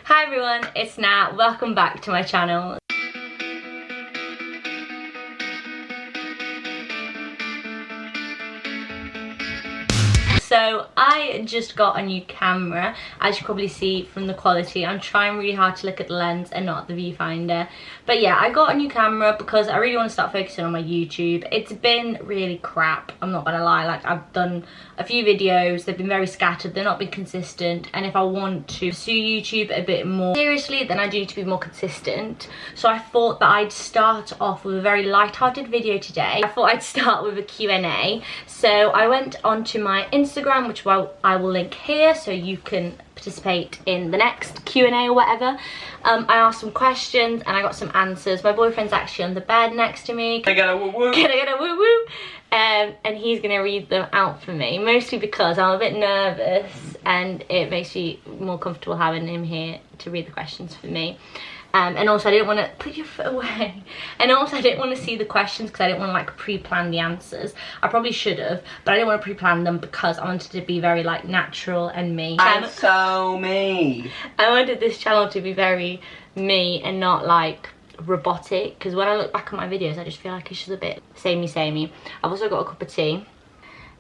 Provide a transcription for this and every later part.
Hi everyone, it's Nat. Welcome back to my channel. So I just got a new camera. As you probably see from the quality, I'm trying really hard to look at the lens and not the viewfinder. But yeah, I got a new camera because I really want to start focusing on my YouTube. It's been really crap, I'm not gonna lie. Like, I've done a few videos, they've been very scattered, they're not been consistent, and if I want to pursue YouTube a bit more seriously, then I do need to be more consistent. So I thought that I'd start off with a very light-hearted video today. I thought I'd start with a Q&A. So I went onto my Instagram, which I will link here so you can participate in the next Q&A or whatever. I asked some questions and I got some answers. My boyfriend's actually on the bed next to me. Can I get a woo woo? Can I get a woo woo? And he's gonna read them out for me, mostly because I'm a bit nervous and it makes me more comfortable having him here to read the questions for me. And also I didn't want to put your foot away, and also I didn't want to see the questions because I didn't want to like pre-plan the answers. I probably should have, but I didn't want to pre-plan them because I wanted to be very like natural and me. And so me. I wanted this channel to be very me and not like robotic, because when I look back at my videos I just feel like it's just a bit samey. I've also got a cup of tea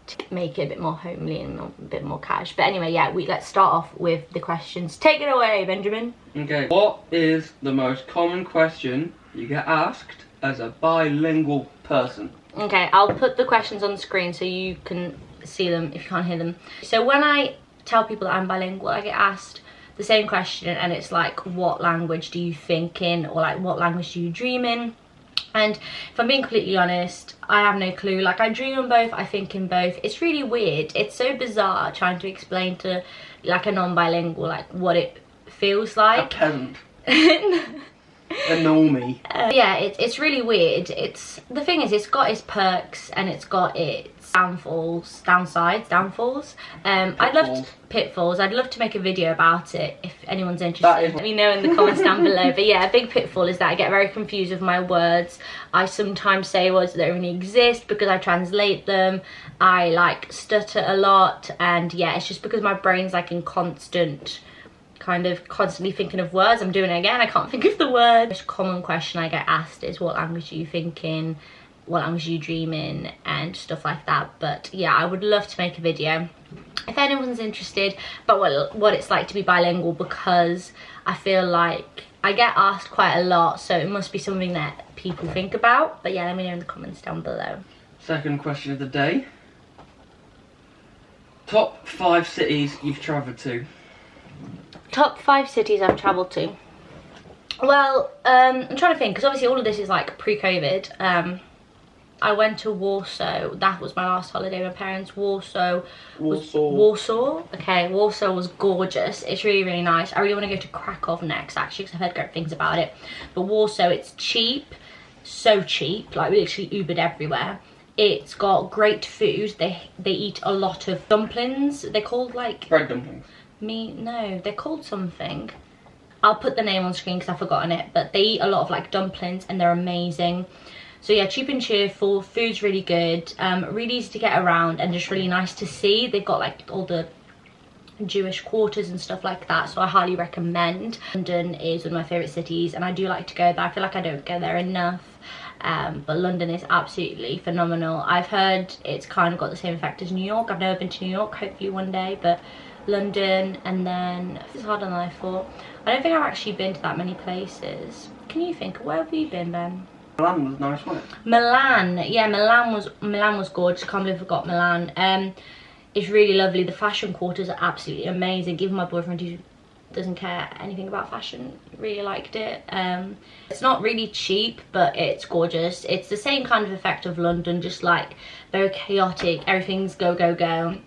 to make it a bit more homely and a bit more cash. But anyway, yeah, let's start off with the questions. Take it away, Benjamin. Okay, what is the most common question you get asked as a bilingual person? Okay, I'll put the questions on the screen so you can see them if you can't hear them. So when I tell people that I'm bilingual, I get asked the same question, and it's like, what language do you think in, or like, what language do you dream in? And if I'm being completely honest, I have no clue. Like, I dream in both, I think in both. It's really weird. It's so bizarre trying to explain to like a non-bilingual like what it feels like. A peasant. A normie. Yeah, it's really weird. The thing is, it's got its perks and it's got its downfalls. Pitfalls. I'd love to make a video about it if anyone's interested. Let me know in the comments down below. But yeah, a big pitfall is that I get very confused with my words. I sometimes say words that don't really exist because I translate them. I like stutter a lot, and yeah, it's just because my brain's like in constantly thinking of words. I'm doing it again, I can't think of the word. The most common question I get asked is, what language are you thinking, what language are you dreaming, and stuff like that. But yeah, I would love to make a video if anyone's interested about what it's like to be bilingual, because I feel like I get asked quite a lot, so it must be something that people think about. But yeah, let me know in the comments down below. Second question of the day. Top 5 cities you've travelled to. Top 5 cities I've travelled to. Well, I'm trying to think, because obviously all of this is like pre-COVID. I went to Warsaw. That was my last holiday with my parents. Warsaw. Okay, Warsaw was gorgeous. It's really, really nice. I really want to go to Krakow next, actually, because I've heard great things about it. But Warsaw, it's cheap. So cheap. Like, we literally Ubered everywhere. It's got great food. They eat a lot of dumplings. They're called like... bread dumplings. No, they're called something. I'll put the name on screen because I've forgotten it. But they eat a lot of like dumplings and they're amazing. So yeah, cheap and cheerful, food's really good, really easy to get around and just really nice to see. They've got like all the Jewish quarters and stuff like that, so I highly recommend. London is one of my favourite cities and I do like to go there. I feel like I don't go there enough, but London is absolutely phenomenal. I've heard it's kind of got the same effect as New York. I've never been to New York, hopefully one day, but London, and then it's harder than I thought. I don't think I've actually been to that many places. Can you think, where have you been, Ben? Milan was nice, wasn't it? Milan, yeah, Milan was gorgeous. Can't believe I forgot Milan. It's really lovely. The fashion quarters are absolutely amazing. Even my boyfriend, who doesn't care anything about fashion, really liked it. It's not really cheap, but it's gorgeous. It's the same kind of effect of London, just like very chaotic. Everything's go. So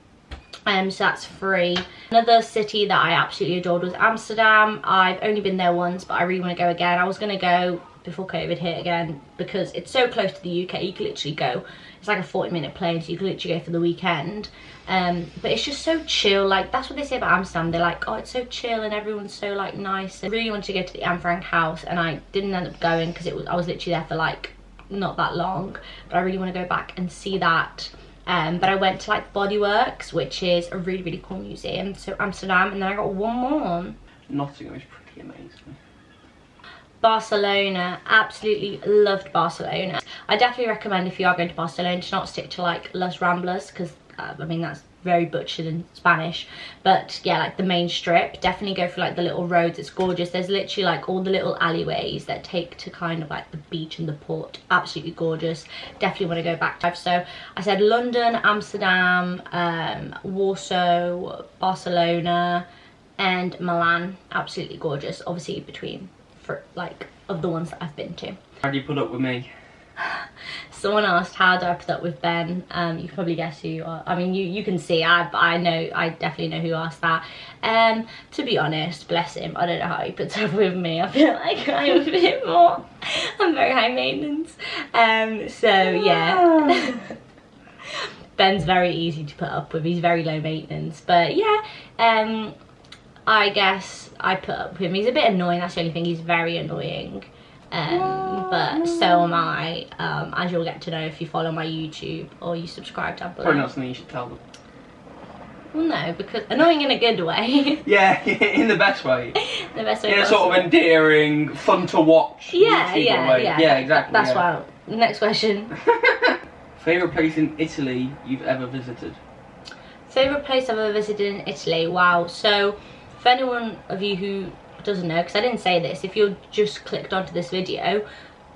that's free. Another city that I absolutely adored was Amsterdam. I've only been there once, but I really want to go again. I was going to go before COVID hit again because it's so close to the UK. You could literally go, it's like a 40-minute plane, so you could literally go for the weekend. But it's just so chill. Like, that's what they say about Amsterdam. They're like, oh, it's so chill and everyone's so like nice. I really wanted to go to the Anne Frank house and I didn't end up going because I was literally there for like not that long, but I really want to go back and see that. But I went to like Bodyworks, which is a really, really cool museum. So Amsterdam, and then I got one more. Nottingham is pretty amazing. Barcelona, absolutely loved Barcelona. I definitely recommend, if you are going to Barcelona, to not stick to like Las Ramblas, because I mean that's very butchered in Spanish, but yeah, like the main strip, definitely go for like the little roads. It's gorgeous. There's literally like all the little alleyways that take to kind of like the beach and the port. Absolutely gorgeous. Definitely want to go back to. So I said London, Amsterdam, Warsaw, Barcelona and Milan. Absolutely gorgeous. Obviously between, for like, of the ones that I've been to. How do you put up with me? Someone asked how do I put up with Ben. You can probably guess who you are. I mean, you can see. I know. I definitely know who asked that. To be honest, bless him, I don't know how he puts up with me. I feel like I'm a bit more. I'm very high maintenance. So yeah. Ben's very easy to put up with. He's very low maintenance. But yeah. I guess I put up with him. He's a bit annoying. That's the only thing. He's very annoying. But so am I, as you'll get to know if you follow my YouTube or you subscribe down below. Probably not something you should tell them. Well, no, because annoying in a good way. Yeah, in the best way. The best way in possible. a sort of endearing, fun to watch. Yeah, way. yeah, exactly. That's why. Next question. Favourite place in Italy you've ever visited? Favourite place I've ever visited in Italy? Wow. So, for anyone of you who doesn't know, because I didn't say this, if you're just clicked onto this video,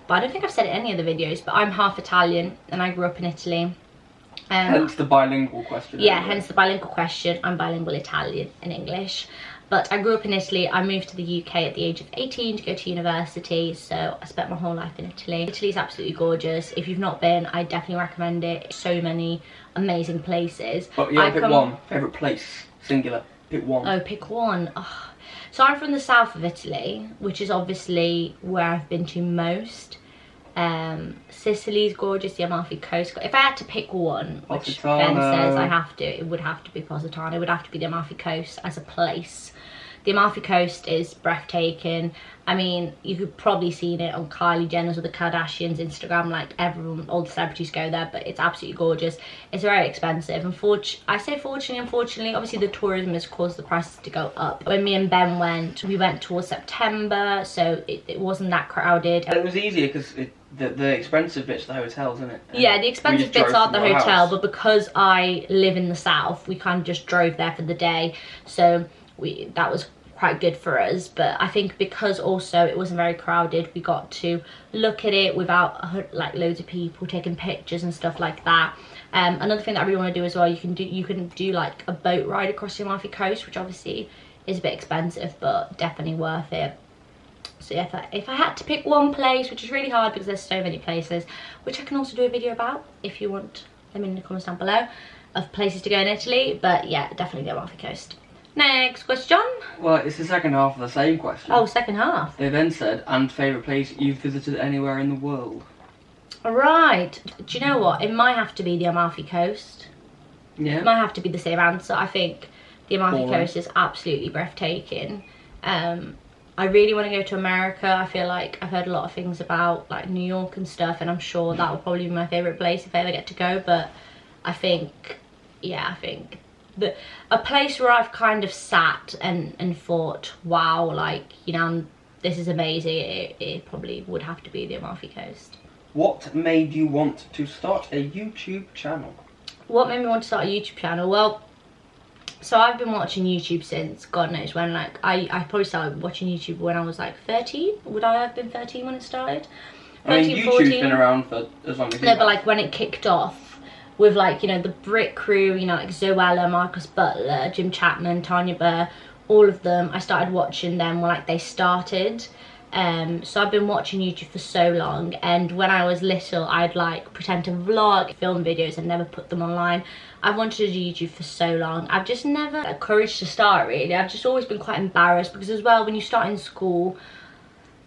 but I don't think I've said it in any of the videos, but I'm half Italian and I grew up in Italy. Hence the bilingual question. Yeah, hence the bilingual question. I'm bilingual Italian and English. But I grew up in Italy. I moved to the UK at the age of 18 to go to university, so I spent my whole life in Italy. Italy's absolutely gorgeous. If you've not been, I definitely recommend it. So many amazing places. But yeah, pick one. Favourite place, singular. Pick one. Oh, pick one. Oh. So I'm from the south of Italy, which is obviously where I've been to most. Sicily's gorgeous, the Amalfi Coast. If I had to pick one, which Ben says I have to, it would have to be Positano. It would have to be the Amalfi Coast as a place. The Amalfi Coast is breathtaking. I mean, you could probably seen it on Kylie Jenner's or the Kardashians' Instagram. Like everyone, all the celebrities go there, but it's absolutely gorgeous. It's very expensive. I say fortunately, unfortunately, obviously the tourism has caused the prices to go up. When me and Ben went, we went towards September, so it wasn't that crowded. And it was easier because the expensive bits are the hotels, isn't it? Yeah, the expensive bits are the hotel, but because I live in the south, we kind of just drove there for the day, so that was quite good for us. But I think because also it wasn't very crowded, we got to look at it without like loads of people taking pictures and stuff like that. Another thing that I really want to do as well, you can do like a boat ride across the Amalfi Coast, which obviously is a bit expensive but definitely worth it. So yeah, if I had to pick one place, which is really hard because there's so many places, which I can also do a video about if you want, let me know in the comments down below, of places to go in Italy. But yeah, definitely the Amalfi Coast. Next question. Well, it's the second half of the same question. Oh, second half. They then said, and favourite place you've visited anywhere in the world? Right. Do you know what? It might have to be the Amalfi Coast. Yeah. It might have to be the same answer. I think the Amalfi Coast is absolutely breathtaking. I really want to go to America. I feel like I've heard a lot of things about like New York and stuff, and I'm sure that will probably be my favourite place if I ever get to go. But I think, yeah, I think a place where I've kind of sat and thought, wow, like, you know, this is amazing, it probably would have to be the Amalfi Coast. What made you want to start a YouTube channel? What made me want to start a YouTube channel? Well, so I've been watching YouTube since God knows when. Like I probably started watching YouTube when I was like 13. Would I have been 13 when it started? 13, I mean, YouTube's 14. been around for as long as you No, but like when it kicked off with like, you know, the Brit crew, you know, like Zoella, Marcus Butler, Jim Chapman, Tanya Burr, all of them. I started watching them when like they started. So I've been watching YouTube for so long, and when I was little I'd like pretend to vlog, film videos and never put them online. I've wanted to do YouTube for so long. I've just never had courage to start, really. I've just always been quite embarrassed because as well, when you start in school,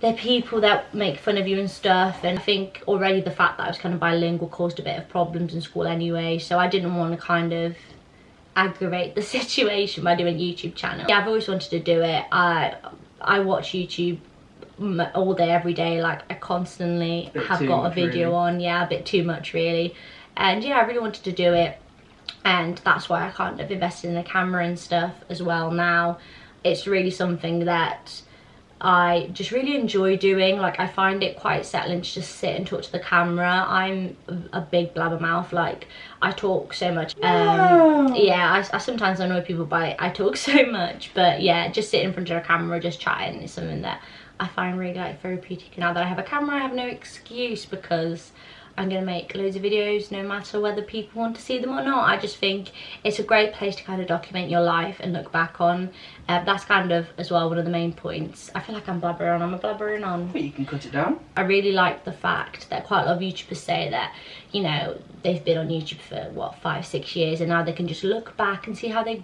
there are people that make fun of you and stuff, and I think already the fact that I was kind of bilingual caused a bit of problems in school anyway, so I didn't want to kind of aggravate the situation by doing a YouTube channel. Yeah, I've always wanted to do it. I watch YouTube all day, every day. Like I constantly have got a video on. Yeah, a bit too much really. And yeah, I really wanted to do it, and that's why I kind of invested in the camera and stuff as well now. it's really something that I just really enjoy doing. Like, I find it quite settling to just sit and talk to the camera. I'm a big blabbermouth, like I talk so much. Yeah, I sometimes annoy people by I talk so much, but yeah, just sitting in front of a camera just chatting is something that I find really like therapeutic. Now that I have a camera, I have no excuse, because I'm gonna make loads of videos no matter whether people want to see them or not. I just think it's a great place to kind of document your life and look back on. That's kind of as well one of the main points. I feel like I'm blabbering on, I'm a blabbering on. But you can cut it down. I really like the fact that quite a lot of YouTubers say that, you know, they've been on YouTube for what, 5-6 years, and now they can just look back and see how they've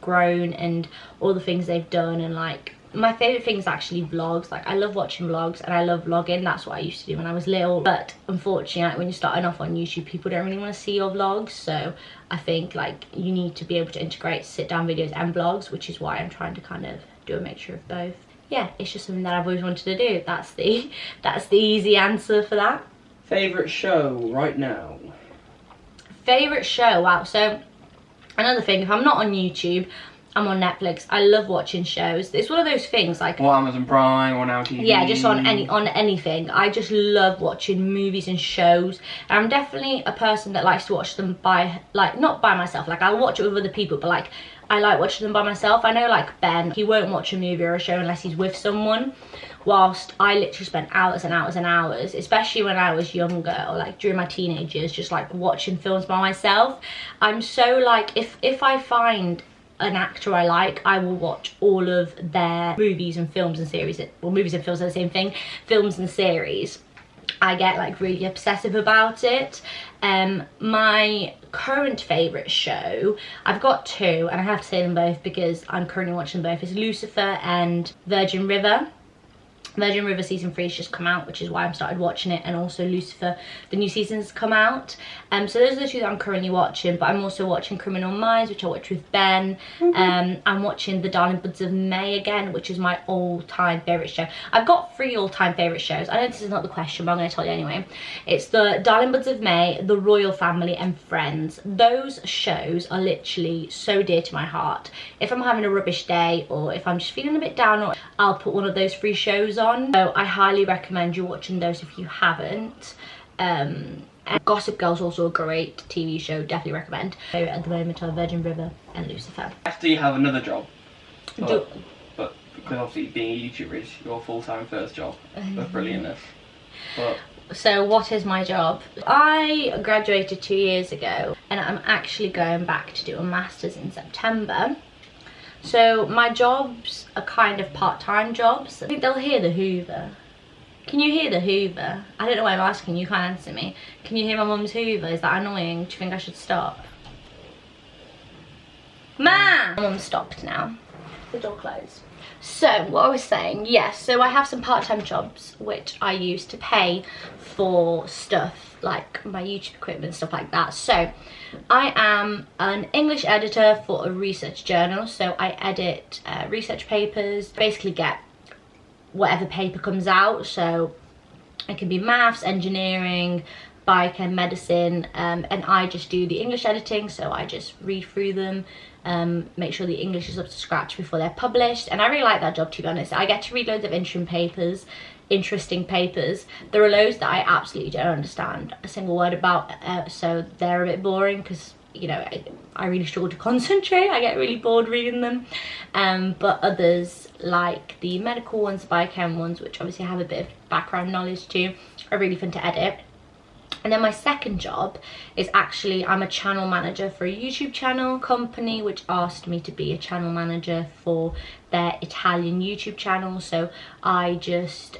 grown and all the things they've done. And like, my favourite thing is actually vlogs. Like, I love watching vlogs and I love vlogging. That's what I used to do when I was little. But unfortunately, when you're starting off on YouTube, people don't really want to see your vlogs. So I think like you need to be able to integrate sit down videos and vlogs, which is why I'm trying to kind of do a mixture of both. Yeah, it's just something that I've always wanted to do. That's the easy answer for that. Favourite show right now? Favourite show? Wow. So another thing, if I'm not on YouTube, I'm on Netflix. I love watching shows. It's one of those things like, or Amazon Prime or Now TV. Yeah, just on anything. I just love watching movies and shows. And I'm definitely a person that likes to watch them by, like, not by myself. Like, I'll watch it with other people, but like, I like watching them by myself. I know like Ben, he won't watch a movie or a show unless he's with someone, whilst I literally spent hours and hours and hours, especially when I was younger, or like during my teenage years, just like watching films by myself. I'm so like, if I find an actor I like, I will watch all of their movies and films and series. Well, movies and films are the same thing. Films and series. I get like really obsessive about it. My current favourite show, I've got two, and I have to say them both because I'm currently watching them both, is Lucifer and Virgin River. Virgin River season 3 has just come out, which is why I started watching it, and also Lucifer, the new season's come out. So those are the two that I'm currently watching, but I'm also watching Criminal Minds, which I watched with Ben. I'm watching The Darling Buds of May again, which is my all-time favourite show. I've got 3 all-time favourite shows. I know this is not the question, but I'm going to tell you anyway. It's The Darling Buds of May, The Royal Family, and Friends. Those shows are literally so dear to my heart. If I'm having a rubbish day, or if I'm just feeling a bit down, I'll put one of those 3 shows on. So I highly recommend you watching those if you haven't. And Gossip Girl's also a great TV show, definitely recommend. Favorite at the moment are Virgin River and Lucifer. After you have another job, but because obviously being a YouTuber is your full-time first job of brilliantness. But so what is my job? I graduated 2 years ago, and I'm actually going back to do a master's in September. So my jobs are kind of part-time jobs. I think they'll hear the Hoover. Can you hear the Hoover? I don't know why I'm asking, you can't answer me. Can you hear my mum's Hoover? Is that annoying? Do you think I should stop? Ma! My mum stopped now. The door closed. So what I was saying, yes, so I have some part-time jobs which I use to pay for stuff like my YouTube equipment and stuff like that. So I am an English editor for a research journal, so I edit research papers, basically get whatever paper comes out. So it can be maths, engineering, biochem, medicine, and I just do the English editing. So I just read through them, make sure the English is up to scratch before they're published, and I really like that job, to be honest. I get to read loads of interesting papers. There are loads that I absolutely don't understand a single word about, so they're a bit boring because, you know, I really struggle to concentrate. I get really bored reading them. But others, like the medical ones, the biochem ones, which obviously I have a bit of background knowledge to, are really fun to edit. And then my second job is actually, I'm a channel manager for a YouTube channel company which asked me to be a channel manager for their Italian YouTube channel. So I just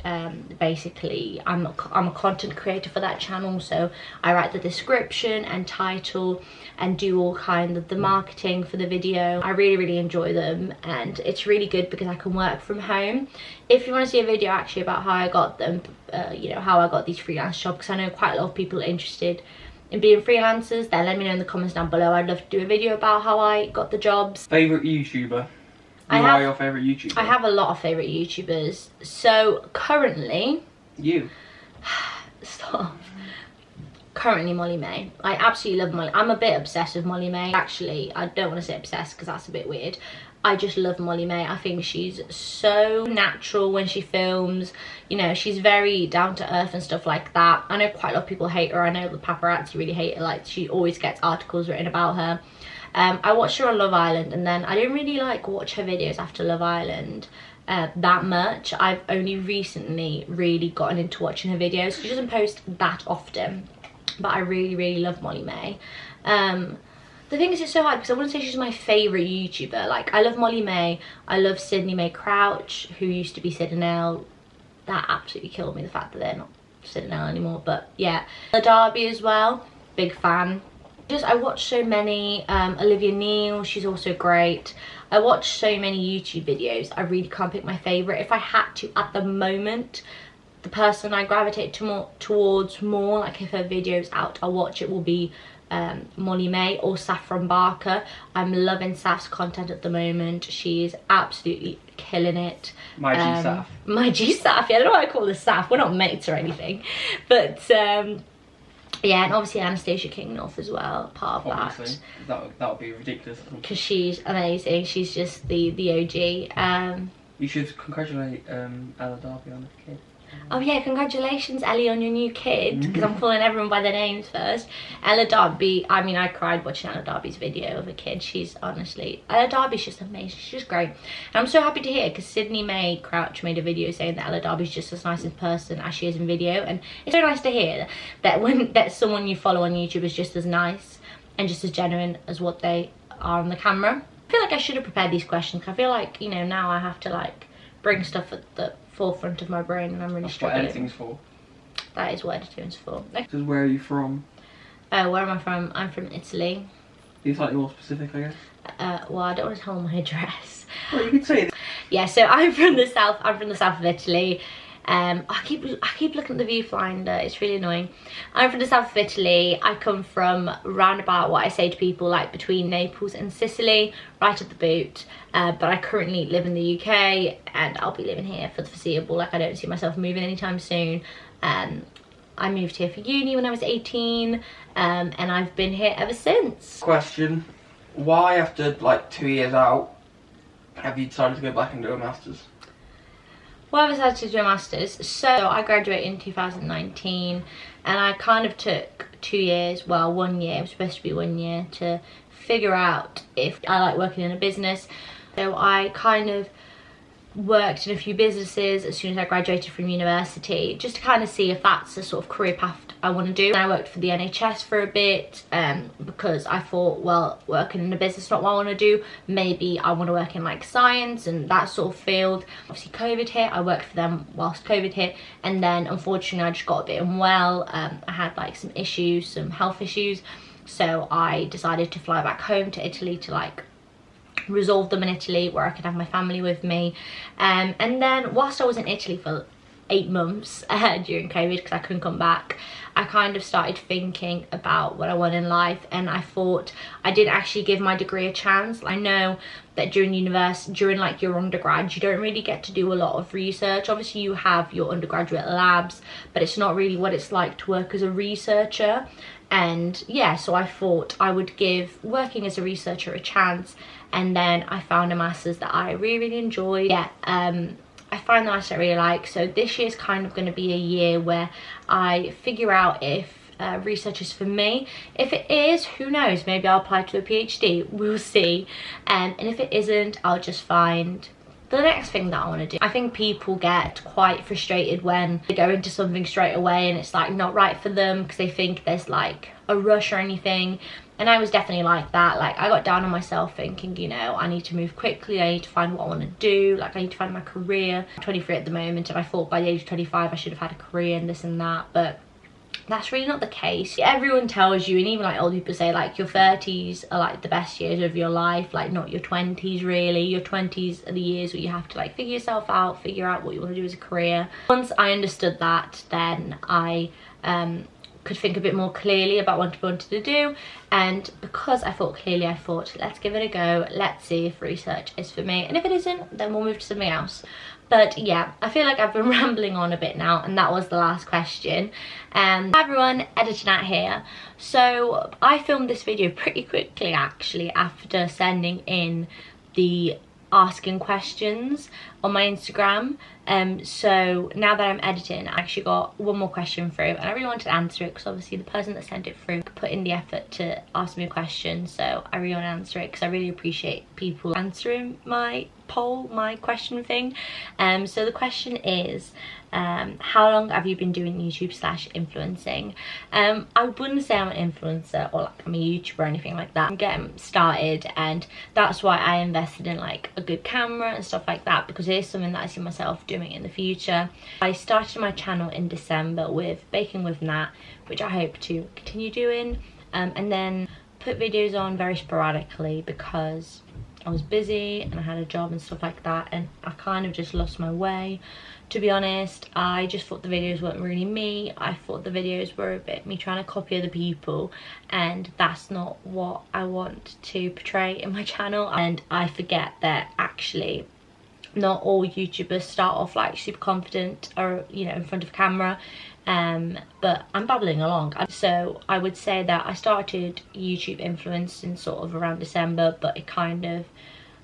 basically, I'm a content creator for that channel, so I write the description and title and do all kind of the marketing for the video. I really enjoy them, and it's really good because I can work from home. If you want to see a video actually about how I got them, you know, how I got these freelance jobs, because I know quite a lot of people are interested in being freelancers, then let me know in the comments down below. I'd love to do a video about how I got the jobs. Favourite YouTuber? Who are your favourite YouTubers? I have a lot of favourite YouTubers. So currently... You. Stop. Currently Molly May. I absolutely love Molly. I'm a bit obsessed with Molly May. Actually, I don't want to say obsessed because that's a bit weird. I just love Molly May. I think she's so natural when she films. You know, she's very down to earth and stuff like that. I know quite a lot of people hate her. I know the paparazzi really hate her. Like, she always gets articles written about her. I watched her on Love Island, and then I didn't really like watch her videos after Love Island that much. I've only recently really gotten into watching her videos. She doesn't post that often, but I really love Molly May. The thing is, it's so hard because I wouldn't say she's my favourite YouTuber. Like, I love Molly May, I love Sydney Mae Crouch, who used to be Sid and Elle. That absolutely killed me, the fact that they're not Sid and Elle anymore, but yeah. Darby as well, big fan. I watch so many, Olivia Neal, she's also great. I watch so many YouTube videos, I really can't pick my favourite. If I had to, at the moment, the person I gravitate towards more, like if her video's out, I'll watch it, will be Molly May or Saffron Barker. I'm loving Saf's content at the moment. She's absolutely killing it. My G Saf. My G Saf, yeah, I don't know why I call her Saf. We're not mates or anything. But yeah, and obviously Anastasia King North as well, part of obviously, that would be ridiculous. Because she's amazing. She's just the OG. You should congratulate Ella Darby on the kid. Oh yeah, congratulations Ellie on your new kid, because I'm calling everyone by their names first. Ella Darby, I mean, I cried watching Ella Darby's video of a kid. She's honestly, Ella Darby's just amazing, she's just great. And I'm so happy to hear, because Sydney Mae Crouch made a video saying that Ella Darby's just as nice in person as she is in video, and it's so nice to hear that someone you follow on YouTube is just as nice and just as genuine as what they are on the camera. I feel like I should have prepared these questions, because I feel like, you know, now I have to like bring stuff at the forefront of my brain, and I'm really struggling. That's what editing's for. That is what editing's for. So where are you from? Where am I from? I'm from Italy. Be slightly more specific, I guess. Well, I don't want to tell my address. Well, you can say it. Yeah, so I'm from the south. I'm from the south of Italy. I keep looking at the viewfinder, it's really annoying. I'm from the south of Italy. I come from roundabout what I say to people, like between Naples and Sicily, right at the boot. But I currently live in the UK, and I'll be living here for the foreseeable. Like, I don't see myself moving anytime soon. I moved here for uni when I was 18, and I've been here ever since. Question: why, after like 2 years out, have you decided to go back and do a master's? Well, I decided to do a master's. So I graduated in 2019, and I kind of took 2 years, well 1 year, it was supposed to be 1 year, to figure out if I like working in a business. So I kind of worked in a few businesses as soon as I graduated from university, just to kind of see if that's the sort of career path I want to do. And I worked for the NHS for a bit, because I thought, well, working in a business is not what I want to do. Maybe I want to work in like science and that sort of field. Obviously COVID hit, I worked for them whilst COVID hit, and then unfortunately I just got a bit unwell. I had like some issues, some health issues, so I decided to fly back home to Italy to like resolve them in Italy, where I could have my family with me. And then whilst I was in Italy for 8 months during COVID, because I couldn't come back, I kind of started thinking about what I want in life, and I thought I didn't actually give my degree a chance. I know that during university, during like your undergrad, you don't really get to do a lot of research. Obviously you have your undergraduate labs, but it's not really what it's like to work as a researcher. And yeah, so I thought I would give working as a researcher a chance, and then I found a master's that I really enjoyed. Yeah, I find the master's I really like. So this year's kind of going to be a year where I figure out if research is for me. If it is, who knows, maybe I'll apply to a PhD, we'll see. And if it isn't, I'll just find the next thing that I want to do. I think people get quite frustrated when they go into something straight away and it's like not right for them, because they think there's like a rush or anything. And I was definitely like that. Like, I got down on myself thinking, you know, I need to move quickly, I need to find what I want to do, like I need to find my career. I'm 23 at the moment, and I thought by the age of 25 I should have had a career and this and that, but that's really not the case. Everyone tells you, and even like old people say, like your 30s are like the best years of your life, like not your 20s really. Your 20s are the years where you have to like figure yourself out, figure out what you want to do as a career. Once I understood that, then I could think a bit more clearly about what I wanted to do, and because I thought clearly, I thought, let's give it a go, let's see if research is for me, and if it isn't, then we'll move to something else. But yeah, I feel like I've been rambling on a bit now, and that was the last question. Hi everyone, Editor here. So I filmed this video pretty quickly actually after sending in the asking questions on my Instagram. So now that I'm editing, I actually got one more question through, and I really wanted to answer it because obviously the person that sent it through put in the effort to ask me a question, so I really want to answer it because I really appreciate people answering my poll, my question thing. So the question is, how long have you been doing YouTube/influencing? I wouldn't say I'm an influencer or like I'm a YouTuber or anything like that. I'm getting started, and that's why I invested in like a good camera and stuff like that, because it is something that I see myself doing in the future. I started my channel in December with Baking with Nat, which I hope to continue doing, and then put videos on very sporadically because I was busy and I had a job and stuff like that, and I kind of just lost my way, to be honest. I just thought the videos weren't really me. I thought the videos were a bit me trying to copy other people, and that's not what I want to portray in my channel. And I forget that actually not all YouTubers start off like super confident or, you know, in front of camera. But I'm babbling along. So I would say that I started YouTube influencing sort of around December, but it kind of,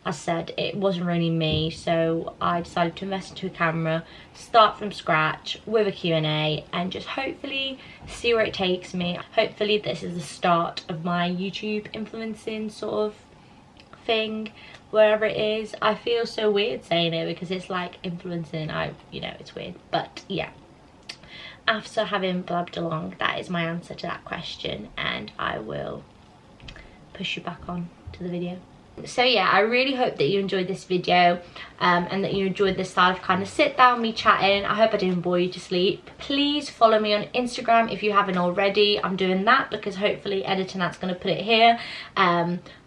as I said, it wasn't really me. So I decided to invest into a camera, start from scratch with a Q&A, and just hopefully see where it takes me. Hopefully this is the start of my YouTube influencing sort of thing, wherever it is. I feel so weird saying it because it's like influencing, you know, it's weird. But yeah, after having blabbed along, that is my answer to that question, and I will push you back on to the video. So yeah, I really hope that you enjoyed this video, and that you enjoyed this style of kind of sit down, me chatting. I hope I didn't bore you to sleep. Please follow me on Instagram if you haven't already. I'm doing that because hopefully editing that's going to put it here,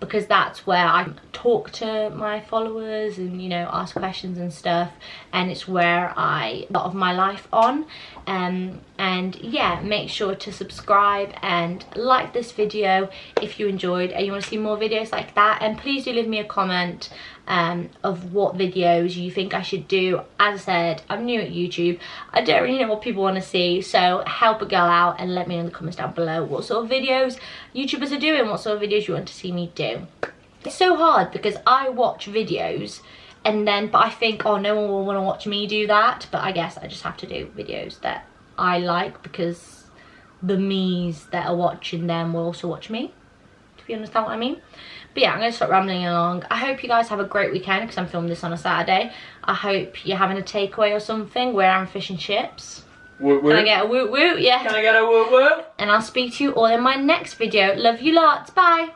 because that's where I talk to my followers and, you know, ask questions and stuff, and it's where I a lot of my life on. And yeah, make sure to subscribe and like this video if you enjoyed and you want to see more videos like that. And please do leave me a comment of what videos you think I should do. As I said, I'm new at YouTube. I don't really know what people want to see, so help a girl out and let me know in the comments down below what sort of videos YouTubers are doing, what sort of videos you want to see me do. It's so hard because I watch videos and then, but I think, oh, no one will want to watch me do that. But I guess I just have to do videos that I like because the me's that are watching them will also watch me, if you understand what I mean. But yeah, I'm going to stop rambling along. I hope you guys have a great weekend because I'm filming this on a Saturday. I hope you're having a takeaway or something where I'm fish and chips. Woot woot. Can I get a woot woot? Yeah. Can I get a woot woot? And I'll speak to you all in my next video. Love you lots. Bye.